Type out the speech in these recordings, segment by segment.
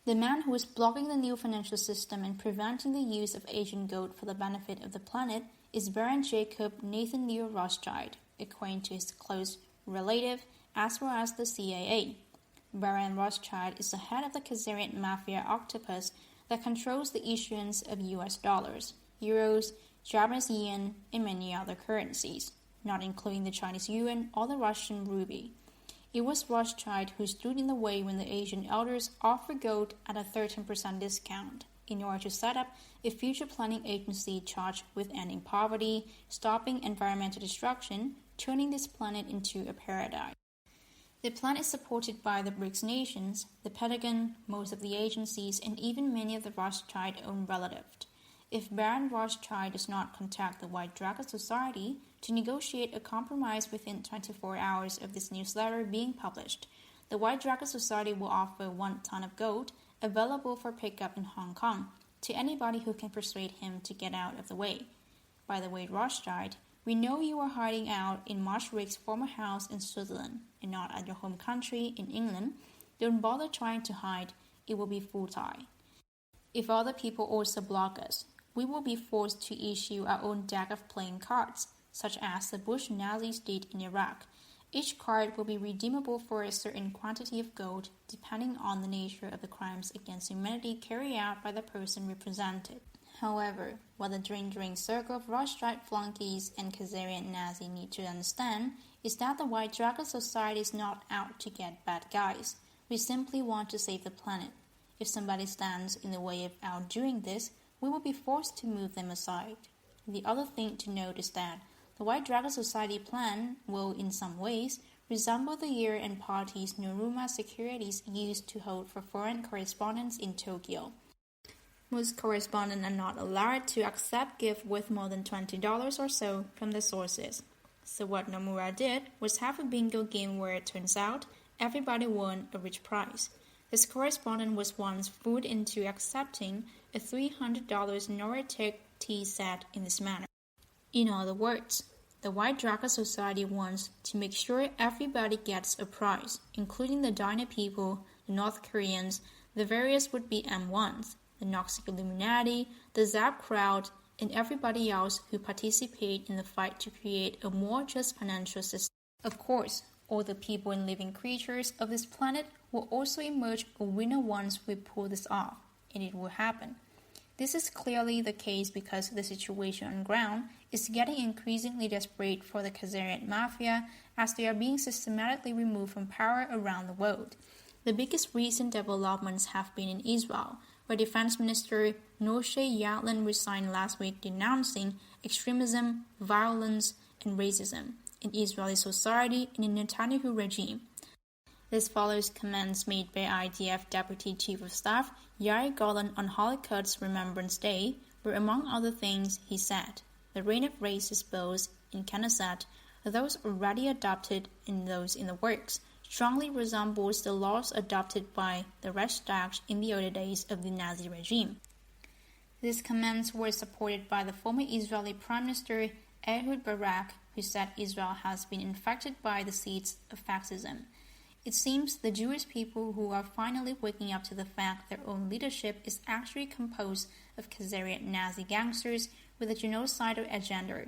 The man who is blocking the new financial system and preventing the use of Asian gold for the benefit of the planet is Baron Jacob Nathaniel Rothschild, according to his close relative as well as the CIA. Baron Rothschild is the head of the Khazarian mafia octopus that controls the issuance of US dollars, euros, Japanese yen, and many other currencies, not including the Chinese yuan or the Russian ruble. It was Rothschild who stood in the way when the Asian elders offered gold at a 13% discount in order to set up a future planning agency charged with ending poverty, stopping environmental destruction, turning this planet into a paradise. The plan is supported by the BRICS nations, the Pentagon, most of the agencies, and even many of the Rothschild-owned relatives. If Baron Rothschild does not contact the White Dragon Society to negotiate a compromise within 24 hours of this newsletter being published, the White Dragon Society will offer 1 ton of gold available for pickup in Hong Kong to anybody who can persuade him to get out of the way. By the way, Rothschild, we know you are hiding out in Marsh Rick's former house in Switzerland and not at your home country in England. Don't bother trying to hide, it will be futile. If other people also block us, we will be forced to issue our own deck of playing cards, such as the Bush Nazis did in Iraq. Each card will be redeemable for a certain quantity of gold, depending on the nature of the crimes against humanity carried out by the person represented. However, what the drink circle of Rothschild flunkies and Khazarian Nazi need to understand is that the White Dragon Society is not out to get bad guys. We simply want to save the planet. If somebody stands in the way of our doing this, we will be forced to move them aside. The other thing to note is that the White Dragon Society plan will, in some ways, resemble the year-end parties Noruma Securities used to hold for foreign correspondents in Tokyo. Most correspondents are not allowed to accept gifts worth more than $20 or so from the sources. So what Nomura did was have a bingo game where it turns out everybody won a rich prize. This correspondent was once fooled into accepting a $300 Norotech tea set in this manner. In other words, the White Dragon Society wants to make sure everybody gets a prize, including the Diner people, the North Koreans, the various would-be M1s, the Noxic Illuminati, the Zap crowd, and everybody else who participate in the fight to create a more just financial system. Of course, all the people and living creatures of this planet will also emerge a winner once we pull this off, and it will happen. This is clearly the case because the situation on ground is getting increasingly desperate for the Khazarian mafia as they are being systematically removed from power around the world. The biggest recent developments have been in Israel, where Defense Minister Moshe Ya'alon resigned last week denouncing extremism, violence, and racism in Israeli society and in the Netanyahu regime. This follows comments made by IDF Deputy Chief of Staff Yair Golan on Holocaust Remembrance Day, where among other things he said, the reign of racist bills in Knesset, those already adopted and those in the works, strongly resembles the laws adopted by the Reichstag in the early days of the Nazi regime. These comments were supported by the former Israeli Prime Minister Ehud Barak, who said Israel has been infected by the seeds of fascism. It seems the Jewish people who are finally waking up to the fact their own leadership is actually composed of Khazarian Nazi gangsters with a genocidal agenda.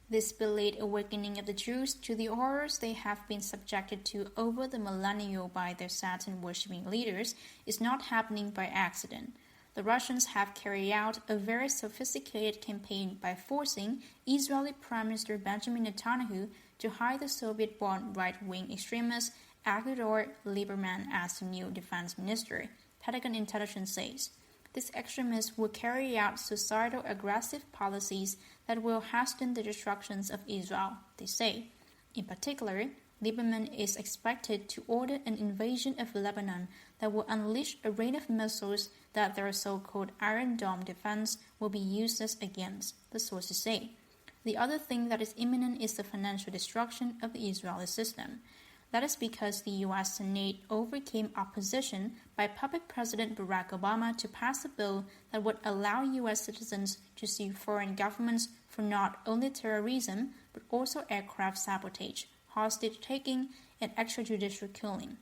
This belated awakening of the Jews to the horrors they have been subjected to over the millennia by their Satan-worshipping leaders is not happening by accident. The Russians have carried out a very sophisticated campaign by forcing Israeli Prime Minister Benjamin Netanyahu to hire the Soviet-born right-wing extremist Avigdor Lieberman as the new defense minister, Pentagon intelligence says. This extremist will carry out societal aggressive policies that will hasten the destructions of Israel, they say. In particular, Lieberman is expected to order an invasion of Lebanon that will unleash a rain of missiles that their so-called Iron Dome defense will be useless against, the sources say. The other thing that is imminent is the financial destruction of the Israeli system. That is because the U.S. Senate overcame opposition by puppet President Barack Obama to pass a bill that would allow U.S. citizens to sue foreign governments for not only terrorism, but also aircraft sabotage, hostage-taking, and extrajudicial killing.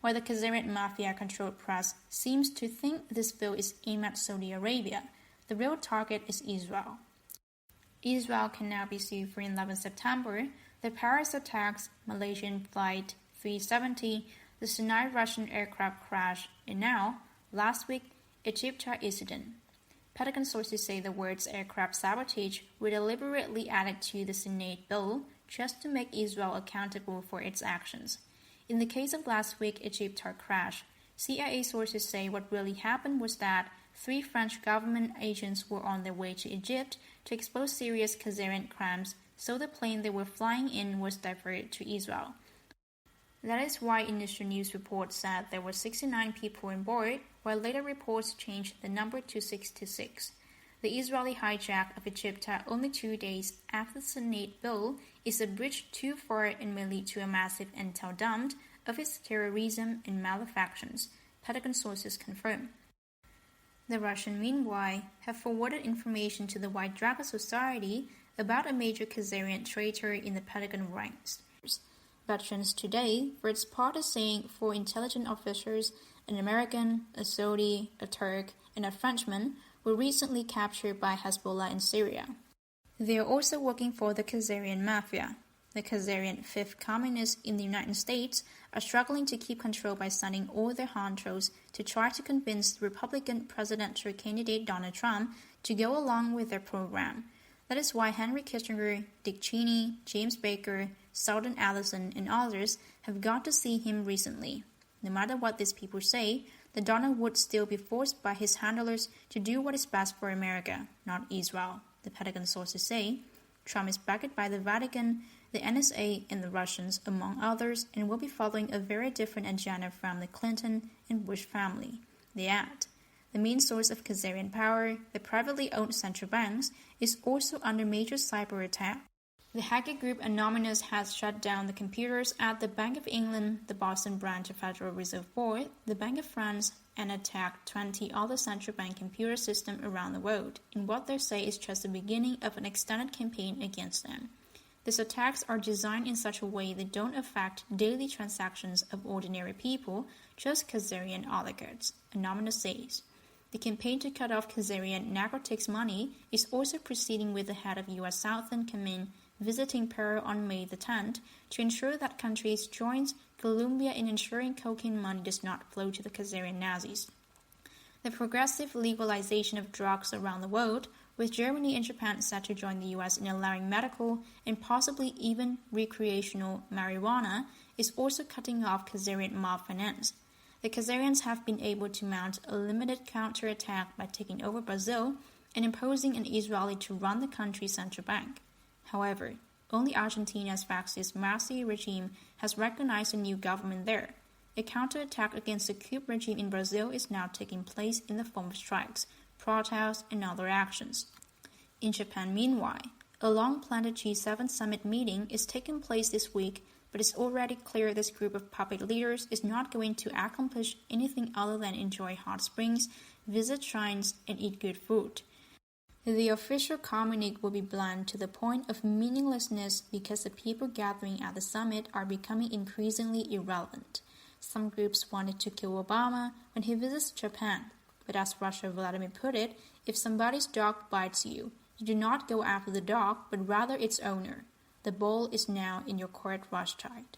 while the Khazarian mafia-controlled press seems to think this bill is aimed at Saudi Arabia, the real target is Israel. Israel can now be sued for 11 September, the Paris attacks, Malaysian Flight 370, the Sinai Russian aircraft crash, and now, last week, Egyptian incident. Pentagon sources say the words aircraft sabotage were deliberately added to the Senate bill just to make Israel accountable for its actions. In the case of last week's Egyptian crash, CIA sources say what really happened was that 3 French government agents were on their way to Egypt to expose serious Khazarian crimes, so the plane they were flying in was diverted to Israel. That is why initial news reports said there were 69 people on board, while later reports changed the number to 66. The Israeli hijack of Egypt only 2 days after the Senate bill is a bridge too far and may lead to a massive intel dump of its terrorism and malefactions, Pentagon sources confirm. The Russians, meanwhile, have forwarded information to the White Dragon Society about a major Khazarian traitor in the Pentagon ranks. Veterans Today, for its part, is saying 4 intelligence officers, an American, a Saudi, a Turk, and a Frenchman, were recently captured by Hezbollah in Syria. They are also working for the Khazarian Mafia. The Khazarian fifth communists in the United States are struggling to keep control by sending all their honchos to try to convince the Republican presidential candidate Donald Trump to go along with their program. That is why Henry Kissinger, Dick Cheney, James Baker, Sheldon Adelson, and others have got to see him recently. No matter what these people say, the Donald would still be forced by his handlers to do what is best for America, not Israel, the Pentagon sources say. Trump is backed by the Vatican, the NSA, and the Russians, among others, and will be following a very different agenda from the Clinton and Bush family. They add, the main source of Khazarian power, the privately owned central banks, is also under major cyber attack. The hacker group Anonymous has shut down the computers at the Bank of England, the Boston branch of Federal Reserve Board, the Bank of France, and attacked 20 other central bank computer systems around the world, in what they say is just the beginning of an extended campaign against them. These attacks are designed in such a way they don't affect daily transactions of ordinary people, just Khazarian oligarchs, Anonymous says. The campaign to cut off Khazarian narcotics money is also proceeding with the head of U.S. Southern Command visiting Peru on May the 10th to ensure that countries joins Colombia in ensuring cocaine money does not flow to the Khazarian Nazis. The progressive legalization of drugs around the world, with Germany and Japan set to join the U.S. in allowing medical and possibly even recreational marijuana, is also cutting off Khazarian mob finance. The Khazarians have been able to mount a limited counterattack by taking over Brazil and imposing an Israeli to run the country's central bank. However, only Argentina's fascist Macri regime has recognized a new government there. A counterattack against the coup regime in Brazil is now taking place in the form of strikes, protests, and other actions. In Japan, meanwhile, a long-planned G7 summit meeting is taking place this week, but it's already clear this group of puppet leaders is not going to accomplish anything other than enjoy hot springs, visit shrines, and eat good food. The official communique will be blunt to the point of meaninglessness because the people gathering at the summit are becoming increasingly irrelevant. Some groups wanted to kill Obama when he visits Japan, but as Russia Vladimir put it, if somebody's dog bites you, you do not go after the dog, but rather its owner. The ball is now in your court, Rothschild.